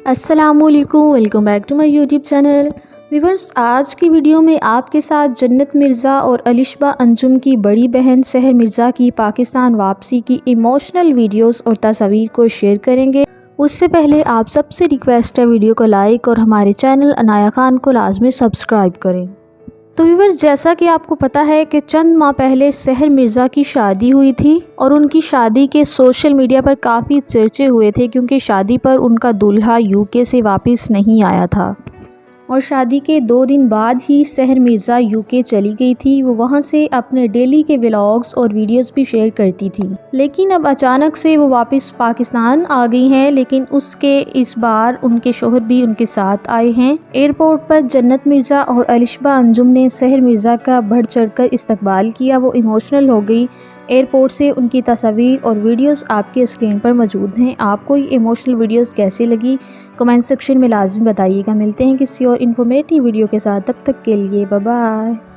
अस्सलामुअलैकुम, welcome back to my YouTube channel. Viewers, आज की वीडियो में आपके साथ जन्नत मिर्ज़ा और अलिशबा अंजुम की बड़ी बहन सहर मिर्ज़ा की पाकिस्तान वापसी की इमोशनल वीडियोस और तस्वीर को शेयर करेंगे। उससे पहले आप सबसे रिक्वेस्ट है, वीडियो को लाइक और हमारे चैनल अनाया खान को लाजमी सब्सक्राइब करें। तो व्यूअर्स, जैसा कि आपको पता है कि चंद माह पहले सहर मिर्ज़ा की शादी हुई थी और उनकी शादी के सोशल मीडिया पर काफ़ी चर्चे हुए थे, क्योंकि शादी पर उनका दूल्हा यूके से वापस नहीं आया था और शादी के 2 दिन बाद ही सहर मिर्ज़ा यूके चली गई थी। वो वहाँ से अपने डेली के व्लॉग्स और वीडियोस भी शेयर करती थी, लेकिन अब अचानक से वो वापस पाकिस्तान आ गई हैं। लेकिन उसके इस बार उनके शोहर भी उनके साथ आए हैं। एयरपोर्ट पर जन्नत मिर्ज़ा और अलिशबा अंजुम ने सहर मिर्ज़ा का बढ़ चढ़कर इस्तकबाल किया। वो इमोशनल हो गई एयरपोर्ट से। उनकी तस्वीर और वीडियोस आपके स्क्रीन पर मौजूद हैं। आपको ये इमोशनल वीडियोस कैसी लगी कमेंट सेक्शन में लाजमी बताइएगा। मिलते हैं किसी और इन्फॉर्मेटिव वीडियो के साथ, तब तक के लिए बाय बाय।